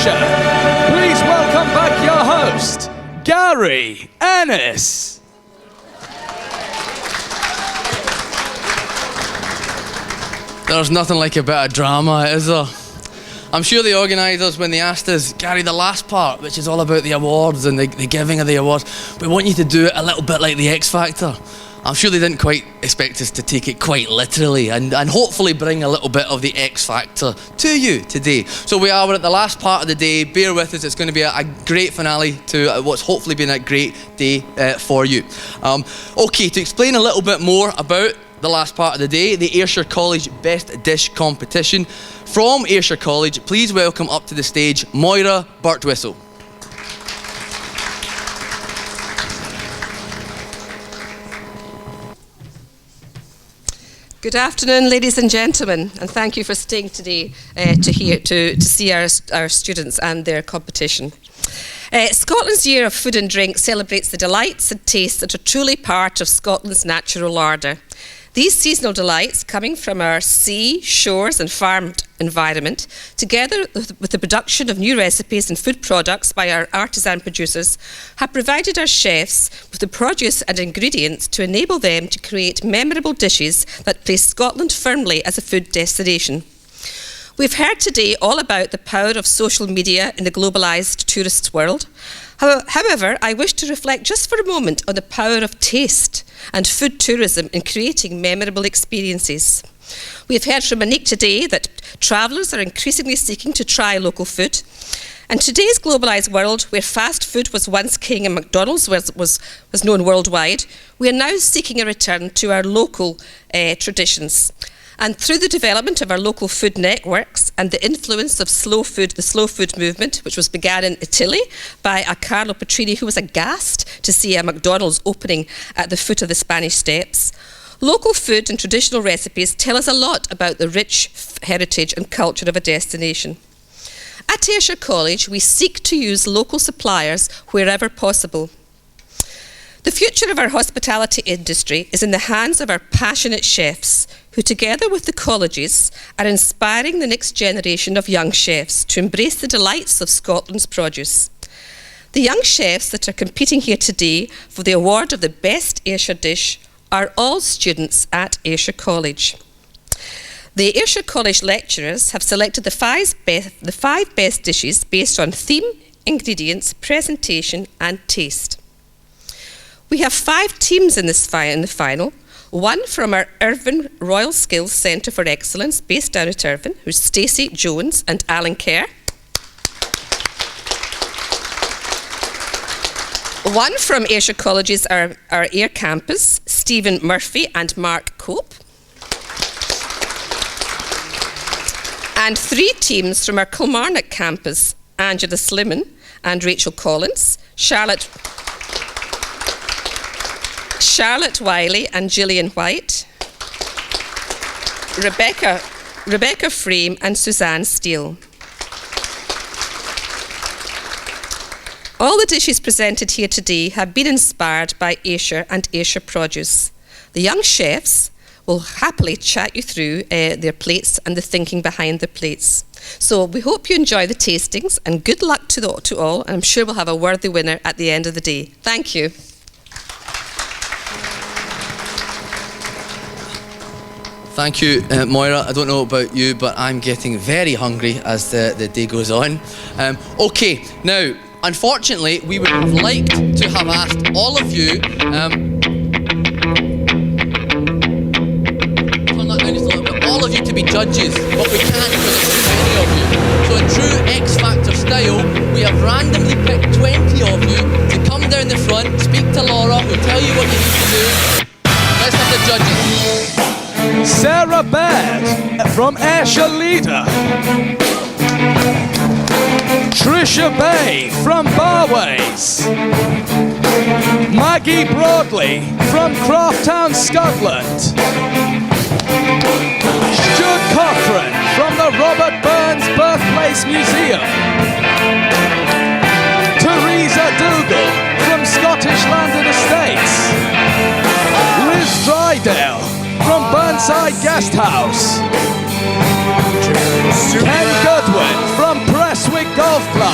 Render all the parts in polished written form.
Ayrshire, please welcome back your host, Gary Ennis. There's nothing like a bit of drama, is there? I'm sure the organisers, when they asked us, Gary, the last part, which is all about the awards and the giving of the awards, we want you to do it a little bit like the X Factor. I'm sure they didn't quite expect us to take it quite literally and hopefully bring a little bit of the X Factor to you today. So we're at the last part of the day. Bear with us, it's going to be a great finale to what's hopefully been a great day for you. Okay, to explain a little bit more about the last part of the day, the Ayrshire College Best Dish Competition. From Ayrshire College, please welcome up to the stage Moira Birtwhistle. Good afternoon, ladies and gentlemen, and thank you for staying today to see our students and their competition. Scotland's Year of Food and Drink celebrates the delights and tastes that are truly part of Scotland's natural larder. These seasonal delights, coming from our sea, shores and farmed environment, together with the production of new recipes and food products by our artisan producers, have provided our chefs with the produce and ingredients to enable them to create memorable dishes that place Scotland firmly as a food destination. We've heard today all about the power of social media in the globalised tourist world. However, I wish to reflect just for a moment on the power of taste and food tourism in creating memorable experiences. We have heard from Monique today that travellers are increasingly seeking to try local food. In today's globalised world, where fast food was once king and McDonald's was known worldwide, we are now seeking a return to our local traditions. And through the development of our local food networks and the influence of the slow food movement, which was began in Italy by a Carlo Petrini, who was aghast to see a McDonald's opening at the foot of the Spanish Steps, local food and traditional recipes tell us a lot about the rich heritage and culture of a destination. At Ayrshire College, we seek to use local suppliers wherever possible. The future of our hospitality industry is in the hands of our passionate chefs, who together with the colleges are inspiring the next generation of young chefs to embrace the delights of Scotland's produce. The young chefs that are competing here today for the award of the Best Ayrshire Dish are all students at Ayrshire College. The Ayrshire College lecturers have selected the five best dishes based on theme, ingredients, presentation and taste. We have 5 teams in the final. One from our Irvine Royal Skills Centre for Excellence, based down at Irvine, who's Stacey Jones and Alan Kerr. One from Ayrshire College's our Ayr campus, Stephen Murphy and Mark Cope. And 3 teams from our Kilmarnock campus, Angela Slimmon and Rachel Collins, Charlotte Wiley and Gillian White, Rebecca Frame and Suzanne Steele. All the dishes presented here today have been inspired by Ayrshire and Ayrshire produce. The young chefs will happily chat you through their plates and the thinking behind the plates. So we hope you enjoy the tastings and good luck to all, and I'm sure we'll have a worthy winner at the end of the day. Thank you. Thank you, Moira. I don't know about you, but I'm getting very hungry as the day goes on. Okay, now, unfortunately, we would have liked to have asked all of you... all of you to be judges, but we can't because there's too many of you. So in true X Factor style, we have randomly picked 20 of you to come down the front, speak to Laura, who'll tell you what you need to do. Let's have the judges. Sarah Baird from Ayrshire Leader. Trisha Bay from Barways. Maggie Broadley from Crafttown, Scotland. Stuart Cochrane from the Robert Burns Birthplace Museum. Teresa Dougal from Scottish Landed Estates. Liz Drydale from Burnside Guest House. Ken Goodwin from Prestwick Golf Club.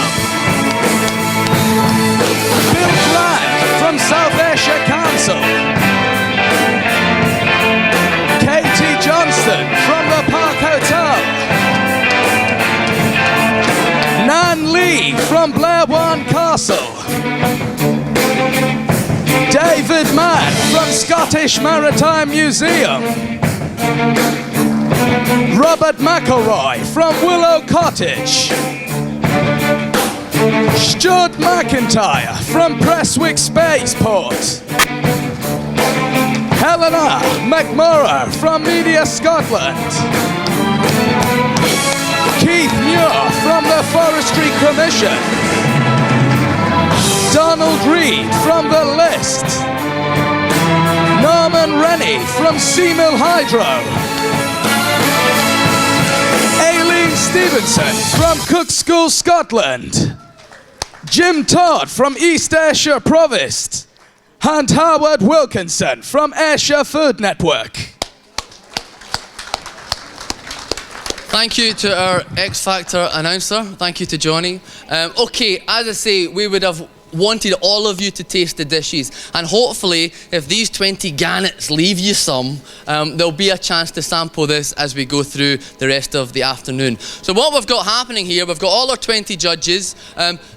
David Mann from Scottish Maritime Museum. Robert McElroy from Willow Cottage. Stuart McIntyre from Prestwick Spaceport. Helena McMurray from Media Scotland. Keith Muir from the Forestry Commission. Donald Reed from The List. Norman Rennie from Seamill Hydro. Aileen Stevenson from Cook School Scotland. Jim Todd from East Ayrshire Provost. And Howard Wilkinson from Ayrshire Food Network. Thank you to our X Factor announcer. Thank you to Johnny. Okay, as I say, we would have wanted all of you to taste the dishes, and hopefully if these 20 gannets leave you some, there'll be a chance to sample this as we go through the rest of the afternoon. So what we've got happening here, we've got all our 20 judges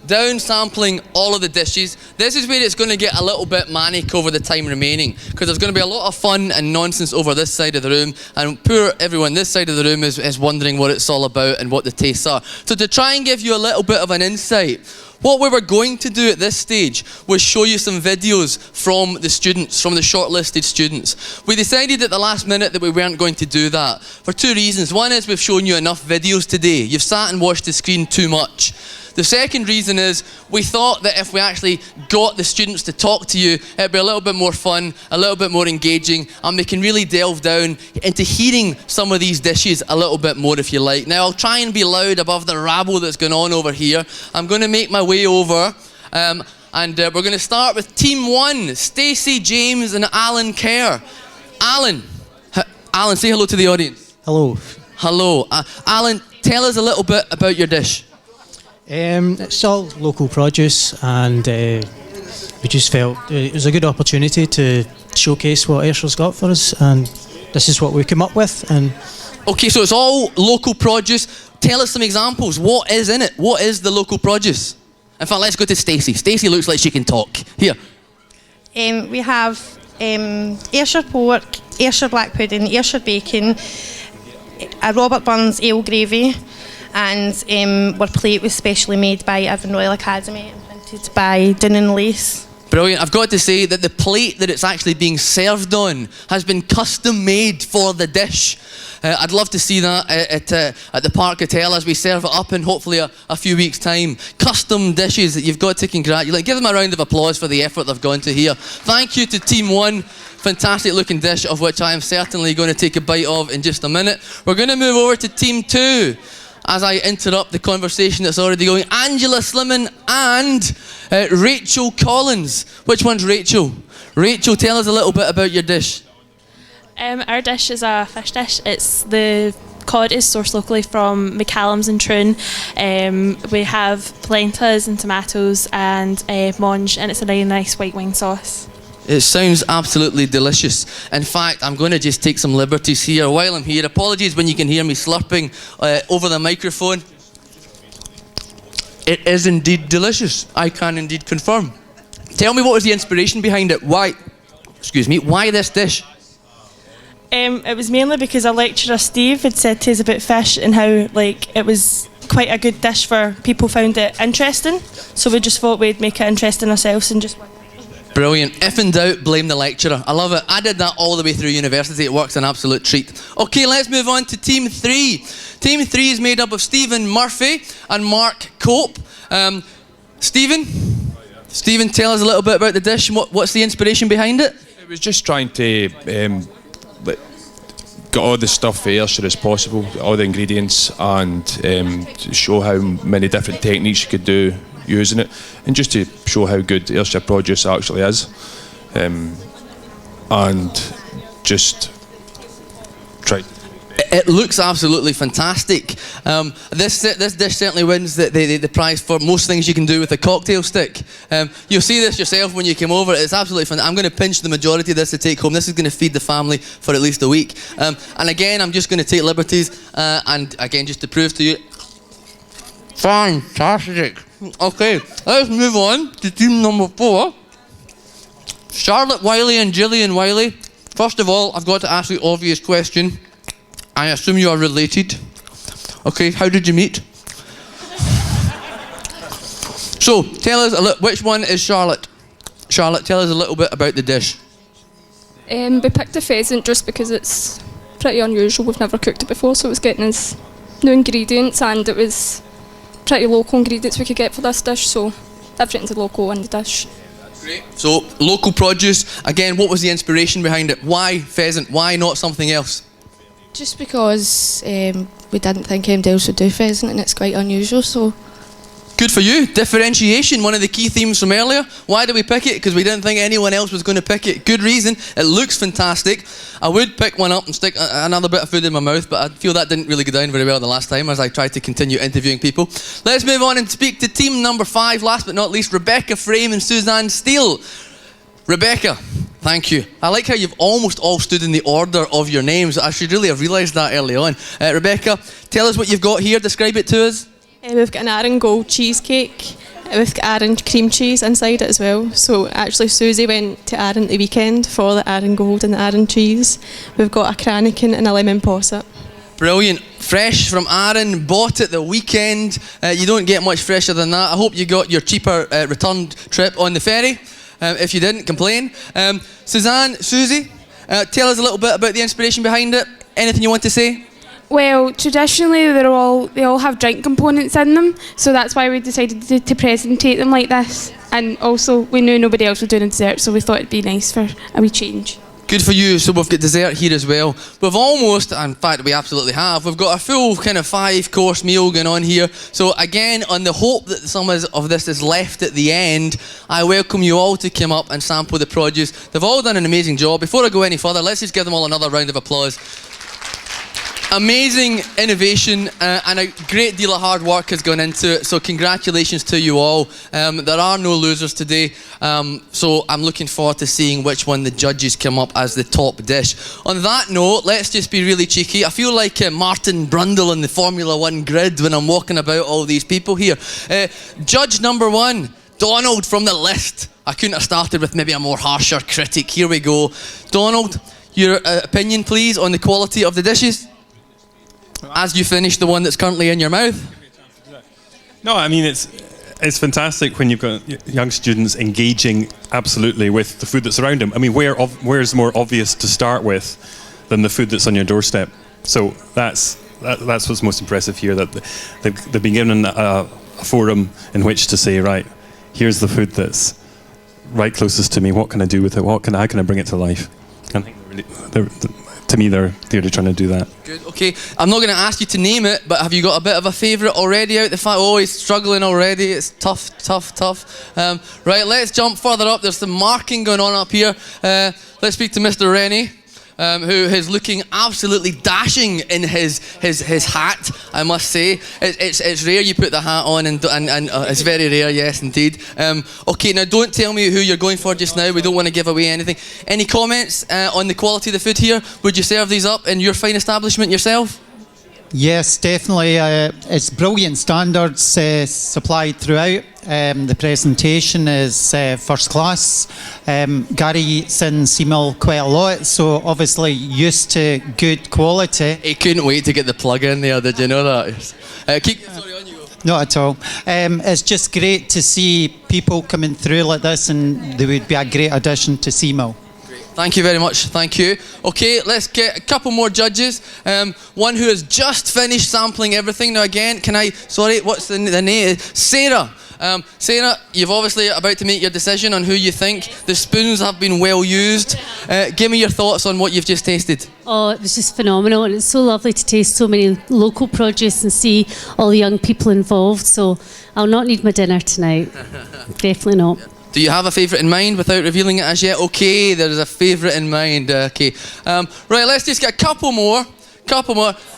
down sampling all of the dishes. This is where it's going to get a little bit manic over the time remaining, because there's going to be a lot of fun and nonsense over this side of the room, and poor everyone this side of the room is wondering what it's all about and what the tastes are. So to try and give you a little bit of an insight, what we were going to do at this stage was show you some videos from the students, from the shortlisted students. We decided at the last minute that we weren't going to do that for two reasons. One is we've shown you enough videos today. You've sat and watched the screen too much. The second reason is we thought that if we actually got the students to talk to you, it'd be a little bit more fun, a little bit more engaging, and we can really delve down into hearing some of these dishes a little bit more, if you like. Now, I'll try and be loud above the rabble that's going on over here. I'm going to make my way over, and we're going to start with Team 1, Stacey, James, and Alan Kerr. Alan, say hello to the audience. Hello. Hello. Alan, tell us a little bit about your dish. It's all local produce, and we just felt it was a good opportunity to showcase what Ayrshire's got for us, and this is what we came up with. And okay, so it's all local produce. Tell us some examples. What is in it? What is the local produce? In fact, let's go to Stacey. Stacey looks like she can talk. Here. We have Ayrshire pork, Ayrshire black pudding, Ayrshire bacon, a Robert Burns ale gravy, and our plate was specially made by Avon Royal Academy and printed by Denon Lace. Brilliant. I've got to say that the plate that it's actually being served on has been custom made for the dish. I'd love to see that at the Park Hotel as we serve it up in hopefully a few weeks' time. Custom dishes that you've got to congratulate. Give them a round of applause for the effort they've gone to here. Thank you to Team 1. Fantastic looking dish, of which I am certainly going to take a bite of in just a minute. We're going to move over to Team 2. As I interrupt the conversation that's already going, Angela Slimmon and Rachel Collins. Which one's Rachel? Rachel, tell us a little bit about your dish. Our dish is a fish dish. The cod is sourced locally from McCallum's in Troon. We have lentas and tomatoes and mange, and it's a really nice white wine sauce. It sounds absolutely delicious. In fact, I'm going to just take some liberties here while I'm here. Apologies when you can hear me slurping over the microphone. It is indeed delicious. I can indeed confirm. Tell me, what was the inspiration behind it? Why this dish? It was mainly because our lecturer Steve had said to us about fish and how it was quite a good dish for people found it interesting. So we just thought we'd make it interesting ourselves and just... Brilliant. If in doubt, blame the lecturer. I love it. I did that all the way through university. It works an absolute treat. Okay, let's move on to Team 3. Team 3 is made up of Stephen Murphy and Mark Cope. Stephen, tell us a little bit about the dish. What's the inspiration behind it? It was just trying to get all the stuff for Ayrshire as possible, all the ingredients, and to show how many different techniques you could do using it, and just to show how good Ayrshire produce actually is, and just try. It looks absolutely fantastic. This dish certainly wins the prize for most things you can do with a cocktail stick. You'll see this yourself when you come over. It's absolutely fun. I'm going to pinch the majority of this to take home. This is going to feed the family for at least a week. And again, I'm just going to take liberties, and again, just to prove to you, Fantastic. Okay, let's move on to team number 4. Charlotte Wiley and Gillian Wiley. First of all, I've got to ask the obvious question. I assume you are related. Okay, how did you meet? So, tell us, which one is Charlotte? Charlotte, tell us a little bit about the dish. We picked a pheasant just because it's pretty unusual. We've never cooked it before, so it was getting us new ingredients, and it was pretty local ingredients we could get for this dish, so everything's local in the dish. Great. So, local produce. Again, what was the inspiration behind it? Why pheasant? Why not something else? Just because we didn't think anybody else would do pheasant, and it's quite unusual, so... Good for you. Differentiation, one of the key themes from earlier. Why did we pick it? Because we didn't think anyone else was going to pick it. Good reason. It looks fantastic. I would pick one up and stick another bit of food in my mouth, but I feel that didn't really go down very well the last time as I tried to continue interviewing people. Let's move on and speak to team number 5, last but not least, Rebecca Frame and Suzanne Steele. Rebecca, thank you. I like how you've almost all stood in the order of your names. I should really have realised that early on. Rebecca, tell us what you've got here. Describe it to us. We've got an Arran Gold cheesecake. We've got Arran cream cheese inside it as well. So actually Susie went to Arran the weekend for the Arran Gold and the Arran cheese. We've got a crannikin and a lemon posset. Brilliant. Fresh from Arran, bought it the weekend. You don't get much fresher than that. I hope you got your cheaper return trip on the ferry. If you didn't, complain. Suzanne, Susie, tell us a little bit about the inspiration behind it. Anything you want to say? Well, traditionally they all have drink components in them, so that's why we decided to presentate them like this. And also, we knew nobody else was doing a dessert, so we thought it'd be nice for a wee change. Good for you. So we've got dessert here as well. We've almost, in fact we absolutely have, we've got a full kind of 5-course meal going on here. So again, on the hope that some of this is left at the end, I welcome you all to come up and sample the produce. They've all done an amazing job. Before I go any further, let's just give them all another round of applause. Amazing innovation and a great deal of hard work has gone into it, so congratulations to you all. There are no losers today, so I'm looking forward to seeing which one the judges come up as the top dish. On that note, let's just be really cheeky. I feel like Martin Brundle on the Formula 1 grid when I'm walking about all these people here. Judge number 1, Donald from the list. I couldn't have started with maybe a more harsher critic. Here we go. Donald, your opinion please on the quality of the dishes? As you finish the one that's currently in your mouth. No, I mean it's fantastic when you've got young students engaging absolutely with the food that's around them. I mean, where's more obvious to start with than the food that's on your doorstep? So that's what's most impressive here, that they've been given a forum in which to say, right, here's the food that's right closest to me. What can I do with it? How can I bring it to life? And I think to me, they're trying to do that. Good, okay. I'm not going to ask you to name it, but have you got a bit of a favourite already out the fact? Oh, he's struggling already. It's tough. Right, let's jump further up. There's some marking going on up here. Let's speak to Mr. Rennie. Who is looking absolutely dashing in his hat, I must say. It's rare you put the hat on, and it's very rare, yes, indeed. Okay, now don't tell me who you're going for just now. We don't want to give away anything. Any comments on the quality of the food here? Would you serve these up in your fine establishment yourself? Yes, definitely. It's brilliant standards supplied throughout. The presentation is first class. Gary sends email quite a lot, so obviously used to good quality. He couldn't wait to get the plug in there, did you know that? Sorry, on you go. Not at all. It's just great to see people coming through like this, and they would be a great addition to CMO. Thank you very much, thank you. Okay, let's get a couple more judges. One who has just finished sampling everything. Now again, what's the name? Sarah. Sarah, you've obviously about to make your decision on who you think. The spoons have been well used. Give me your thoughts on what you've just tasted. Oh, it was just phenomenal, and it's so lovely to taste so many local produce and see all the young people involved. So I'll not need my dinner tonight. Definitely not. Do you have a favourite in mind without revealing it as yet? Okay, there is a favourite in mind. Okay, right. Let's just get a couple more.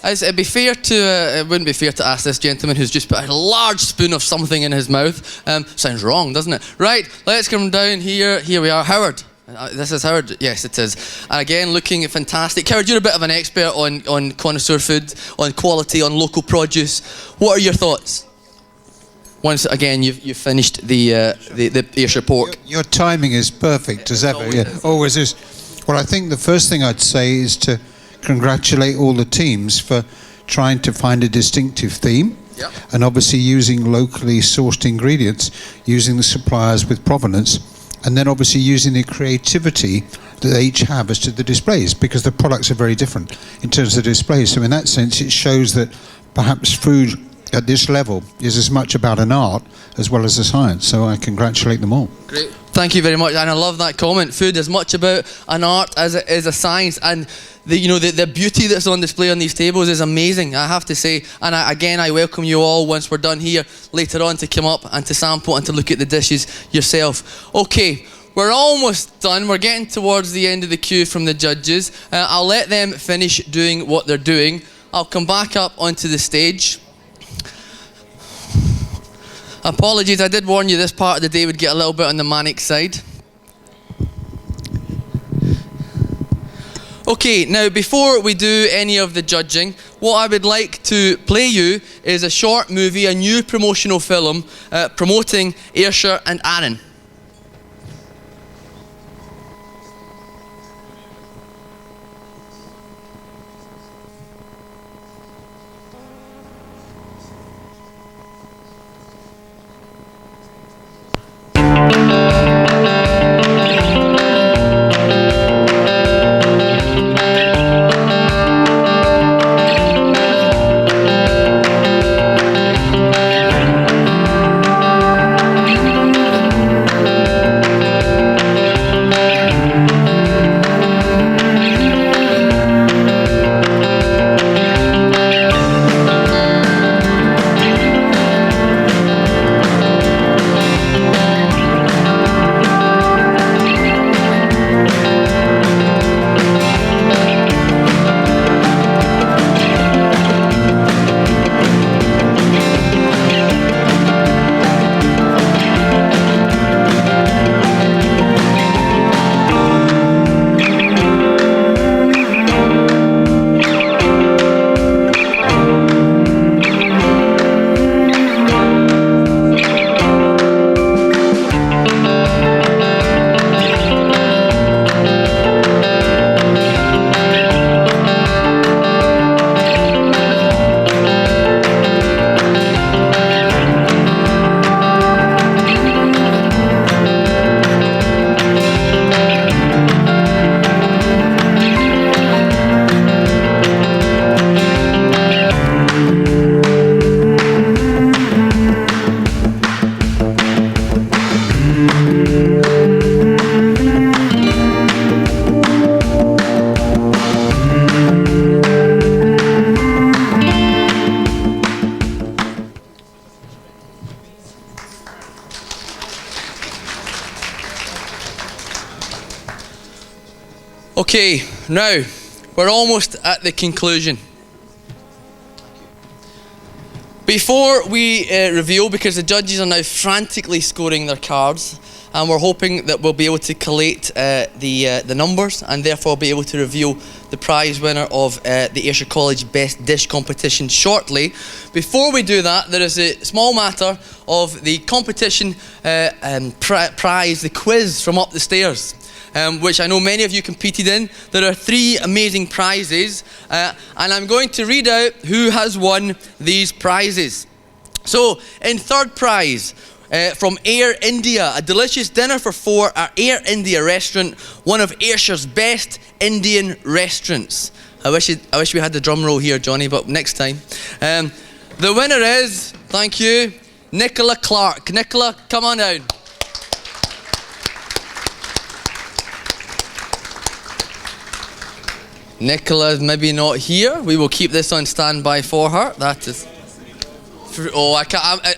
It'd be fair to. It wouldn't be fair to ask this gentleman who's just put a large spoon of something in his mouth. Sounds wrong, doesn't it? Right. Let's come down here. Here we are, Howard. This is Howard. Yes, it is. Again, looking fantastic. Howard, you're a bit of an expert on connoisseur food, on quality, on local produce. What are your thoughts? once again you've finished the Ayrshire pork. Your timing is perfect as ever. Yeah, always is. Well, I think the first thing I'd say is to congratulate all the teams for trying to find a distinctive theme. Yep. And obviously using locally sourced ingredients, using the suppliers with provenance, and then obviously using the creativity that they each have as to the displays, because the products are very different in terms of the displays. So in that sense, it shows that perhaps food at this level is as much about an art as well as a science. So I congratulate them all. Great. Thank you very much, and I love that comment. Food is much about an art as it is a science, and the beauty that's on display on these tables is amazing, I have to say. And I welcome you all once we're done here later on to come up and to sample and to look at the dishes yourself. Okay, we're almost done. We're getting towards the end of the queue from the judges. I'll let them finish doing what they're doing. I'll come back up onto the stage. Apologies, I did warn you this part of the day would get a little bit on the manic side. Okay, now before we do any of the judging, what I would like to play you is a short movie, a new promotional film promoting Ayrshire and Arran. Okay, now we're almost at the conclusion. Before we reveal, because the judges are now frantically scoring their cards, and we're hoping that we'll be able to collate the numbers and therefore be able to reveal the prize winner of the Ayrshire College Best Dish competition shortly. Before we do that, there is a small matter of the competition prize, the quiz from up the stairs. Which I know many of you competed in. There are 3 amazing prizes, and I'm going to read out who has won these prizes. So, in third prize, from Air India, a delicious dinner for 4 at Air India restaurant, one of Ayrshire's best Indian restaurants. I wish we had the drum roll here, Johnny, but next time. The winner is, thank you, Nicola Clark. Nicola, come on down. Nicola is maybe not here. We will keep this on standby for her. That is... Oh,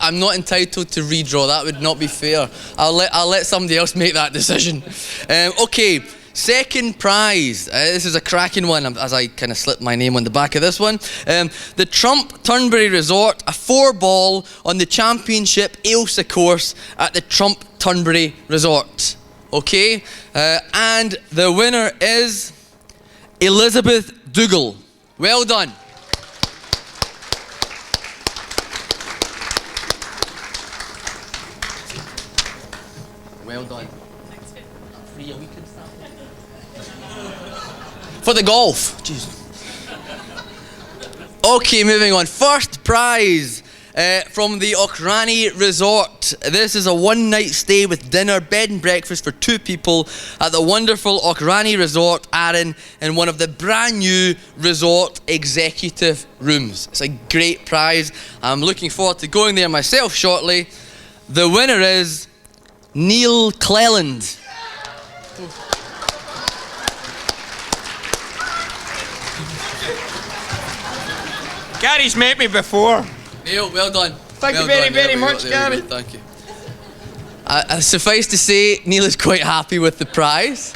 I'm not entitled to redraw. That would not be fair. I'll let somebody else make that decision. Okay, second prize. This is a cracking one, as I kind of slipped my name on the back of this one. The Trump Turnberry Resort, a 4-ball on the championship Ailsa course at the Trump Turnberry Resort. Okay, and the winner is Elizabeth Dougal. Well done. Well done. For the golf. Jeez. Okay, moving on. First prize from the Ayrshire Resort. This is a one-night stay with dinner, bed and breakfast for 2 people at the wonderful Ayrshire Resort, Arran, in one of the brand new resort executive rooms. It's a great prize. I'm looking forward to going there myself shortly. The winner is Neil Cleland. Gary's met me before. Neil, well done. Thank you very much, Gary. Thank you. Suffice to say, Neil is quite happy with the prize.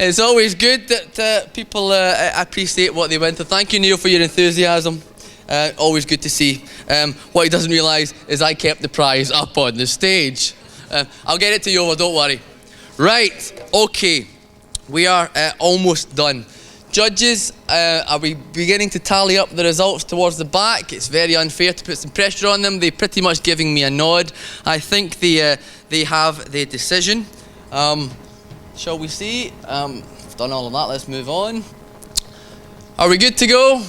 It's always good that people appreciate what they win. So thank you, Neil, for your enthusiasm. Always good to see. What he doesn't realise is I kept the prize up on the stage. I'll get it to you over, don't worry. Right, okay. We are almost done. Judges, are we beginning to tally up the results towards the back? It's very unfair to put some pressure on them. They're pretty much giving me a nod. I think they have the decision. Shall we see? I've done all of that. Let's move on. Are we good to go?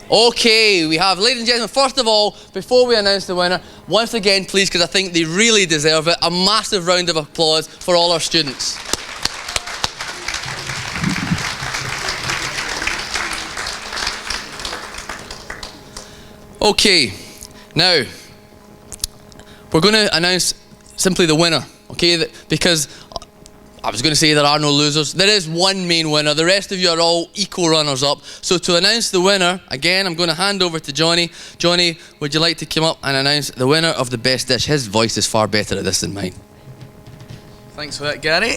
Okay, we have, ladies and gentlemen, first of all, before we announce the winner, once again, please, because I think they really deserve it, a massive round of applause for all our students. Okay, now we're going to announce simply the winner, okay? Because I was going to say there are no losers. There is one main winner. The rest of you are all equal runners-up. So to announce the winner, again, I'm going to hand over to Johnny. Johnny, would you like to come up and announce the winner of the best dish? His voice is far better at this than mine. Thanks for that, Gary.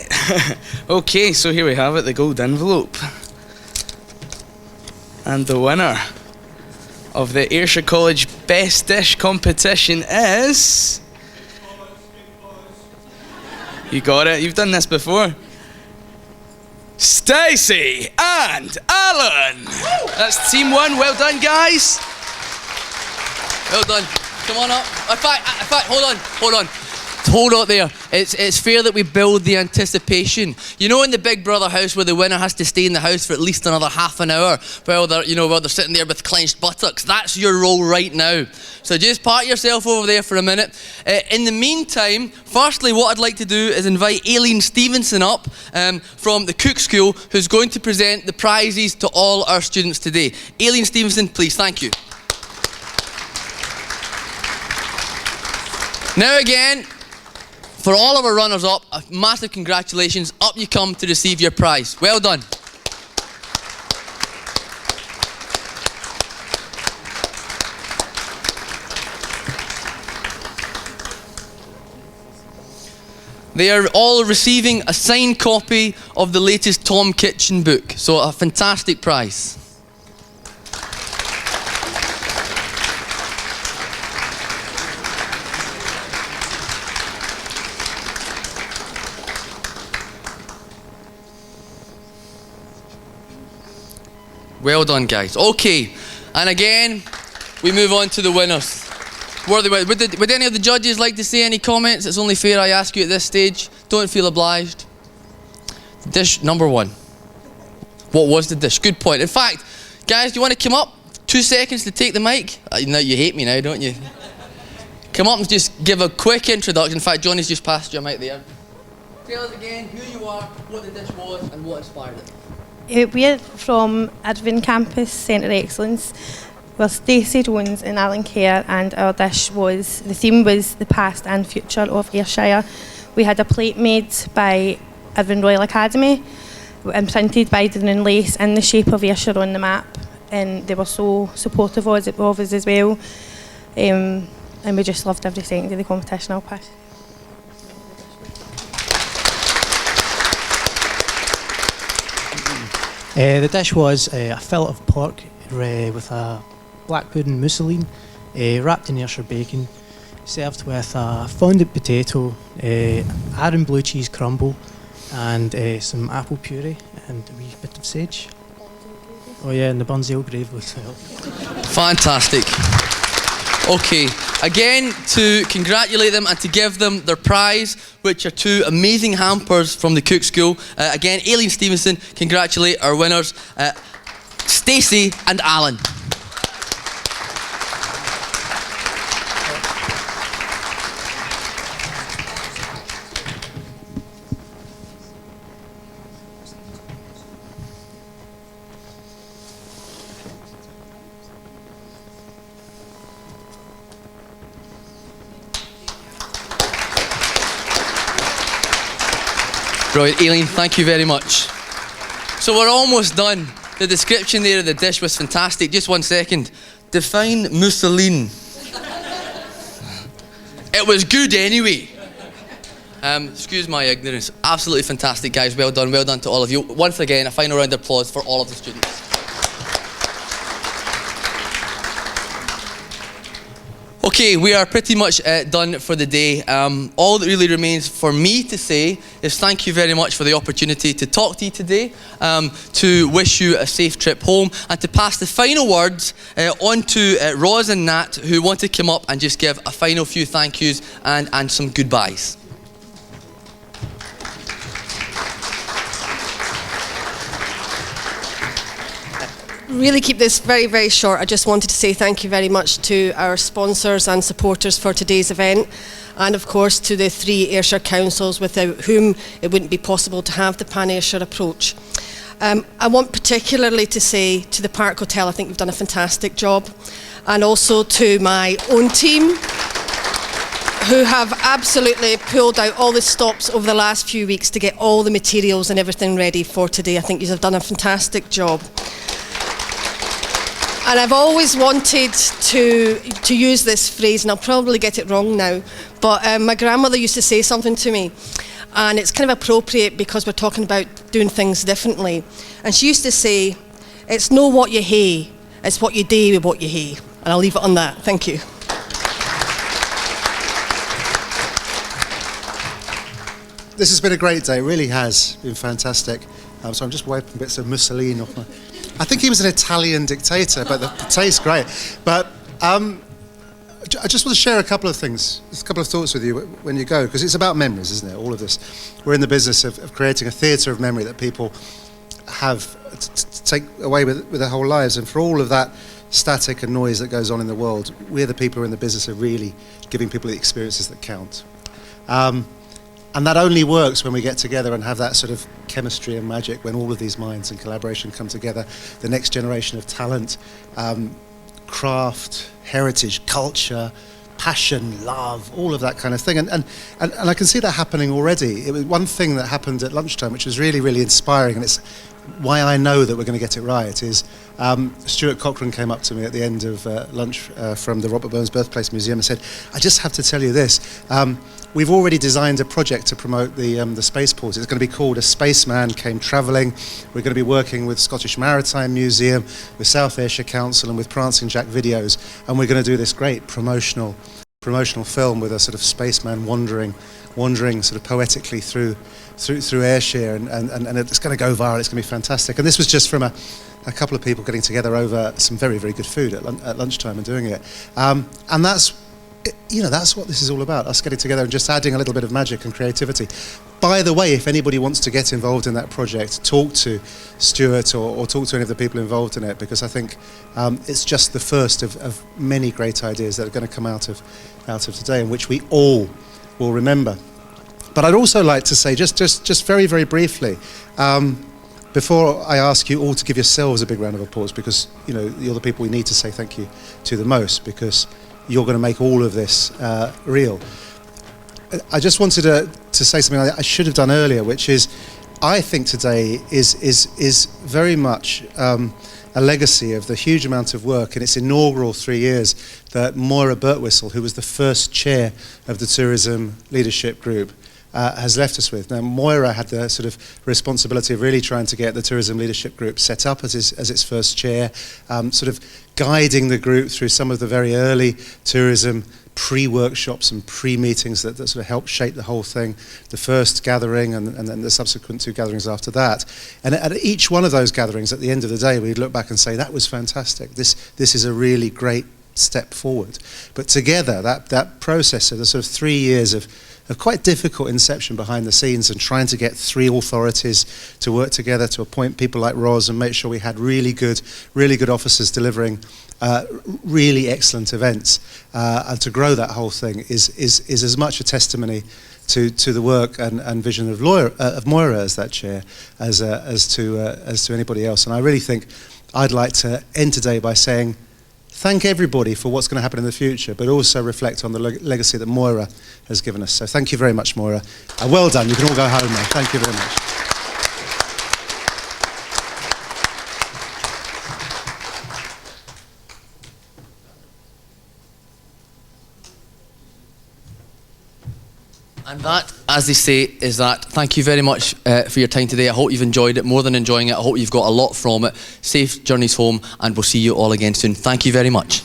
Okay, so here we have it, the gold envelope. And the winner of the Ayrshire College Best Dish competition is... You got it, you've done this before. Stacey and Alan! That's team 1, well done, guys. Well done. Come on up. In fact, hold on. Hold on there. It's fair that we build the anticipation. You know in the Big Brother house where the winner has to stay in the house for at least another half an hour while they're sitting there with clenched buttocks? That's your role right now. So just park yourself over there for a minute. In the meantime, firstly, what I'd like to do is invite Aileen Stevenson up from the Cook School, who's going to present the prizes to all our students today. Aileen Stevenson, please, thank you. Now again, for all of our runners-up, a massive congratulations. Up you come to receive your prize. Well done. They are all receiving a signed copy of the latest Tom Kitchen book. So a fantastic prize. Well done, guys. Okay, and again, we move on to the winners. Would any of the judges like to say any comments? It's only fair I ask you at this stage. Don't feel obliged. Dish number 1. What was the dish? Good point. In fact, guys, do you want to come up? 2 seconds to take the mic? Now you hate me now, don't you? Come up and just give a quick introduction. In fact, Johnny's just passed your mic there. Tell us again who you are, what the dish was, and what inspired it. We're from Irvine Campus Centre of Excellence. We're Stacey Jones and Alan Kerr, and our dish was, the theme was the past and future of Ayrshire. We had a plate made by Irvine Royal Academy and printed by Dun & Lace in the shape of Ayrshire on the map, and they were so supportive of us as well, and we just loved every second of the competition. I'll pass. The dish was a fillet of pork with a black pudding mousseline wrapped in Ayrshire bacon, served with a fondant potato, Arran blue cheese crumble, and some apple puree and a wee bit of sage. Oh yeah, and the Bunzale gravy as well. Fantastic. Okay, again, to congratulate them and to give them their prize, which are 2 amazing hampers from the Cook School. Again, Aileen Stevenson, congratulate our winners, Stacey and Alan. Brilliant, Aileen, thank you very much. So we're almost done. The description there of the dish was fantastic. Just 1 second. Define mousseline. It was good anyway. Excuse my ignorance. Absolutely fantastic, guys. Well done to all of you. Once again, a final round of applause for all of the students. Okay, we are pretty much done for the day. All that really remains for me to say is thank you very much for the opportunity to talk to you today, to wish you a safe trip home, and to pass the final words on to Roz and Nat, who want to come up and just give a final few thank yous and some goodbyes. Really keep this very, very short. I just wanted to say thank you very much to our sponsors and supporters for today's event, and of course to the 3 Ayrshire councils without whom it wouldn't be possible to have the Pan-Ayrshire approach. I want particularly to say to the Park Hotel, I think you've done a fantastic job, and also to my own team, who have absolutely pulled out all the stops over the last few weeks to get all the materials and everything ready for today. I think you have done a fantastic job. And I've always wanted to use this phrase, and I'll probably get it wrong now, but my grandmother used to say something to me, and it's kind of appropriate because we're talking about doing things differently. And she used to say, it's no what you hae, it's what you do with what you hae. And I'll leave it on that. Thank you. This has been a great day, it really has been fantastic. So I'm just wiping bits of mousseline off my... I think he was an Italian dictator, but the taste's great. But I just want to share a couple of things, a couple of thoughts with you when you go, because it's about memories, isn't it, all of this. We're in the business of creating a theatre of memory that people have to take away with their whole lives, and for all of that static and noise that goes on in the world, we're the people who are in the business of really giving people the experiences that count. And that only works when we get together and have that sort of chemistry and magic, when all of these minds and collaboration come together. The next generation of talent, craft, heritage, culture, passion, love, all of that kind of thing. And I can see that happening already. It was one thing that happened at lunchtime, which was really, really inspiring, and it's why I know that we're going to get it right, is Stuart Cochrane came up to me at the end of lunch from the Robert Burns Birthplace Museum and said, I just have to tell you this. We've already designed a project to promote the spaceport. It's going to be called A Spaceman Came Travelling. We're going to be working with Scottish Maritime Museum, with South Ayrshire Council, and with Prancing Jack Videos, and we're going to do this great promotional film with a sort of spaceman wandering sort of poetically through Ayrshire, and it's going to go viral. It's going to be fantastic. And this was just from a couple of people getting together over some very, very good food at lunchtime and doing it. And that's what this is all about, us getting together and just adding a little bit of magic and creativity. By the way, if anybody wants to get involved in that project, talk to Stuart or talk to any of the people involved in it, because I think it's just the first of many great ideas that are going to come out of today, and which we all will remember. But I'd also like to say, just very, very briefly, before I ask you all to give yourselves a big round of applause, because you're the people we need to say thank you to the most, because you're going to make all of this real. I just wanted to say something I should have done earlier, which is, I think today is very much a legacy of the huge amount of work in its inaugural 3 years that Moira Birtwhistle, who was the first chair of the Tourism Leadership Group, has left us with. Now, Moira had the sort of responsibility of really trying to get the Tourism Leadership Group set up as its first chair, sort of guiding the group through some of the very early tourism pre-workshops and pre-meetings that sort of helped shape the whole thing, the first gathering and then the subsequent 2 gatherings after that. And at each one of those gatherings, at the end of the day, we'd look back and say, that was fantastic. This is a really great step forward. But together, that process of the sort of 3 years of quite difficult inception behind the scenes and trying to get 3 authorities to work together to appoint people like Ros and make sure we had really good officers delivering really excellent events, and to grow that whole thing is as much a testimony to the work and vision of Moira as that chair as to anybody else. And I really think I'd like to end today by saying thank everybody for what's going to happen in the future, but also reflect on the legacy that Moira has given us. So thank you very much, Moira. Well done. You can all go home now. Thank you very much. And that, as they say, is that. Thank you very much for your time today. I hope you've enjoyed it, more than enjoying it. I hope you've got a lot from it. Safe journeys home, and we'll see you all again soon. Thank you very much.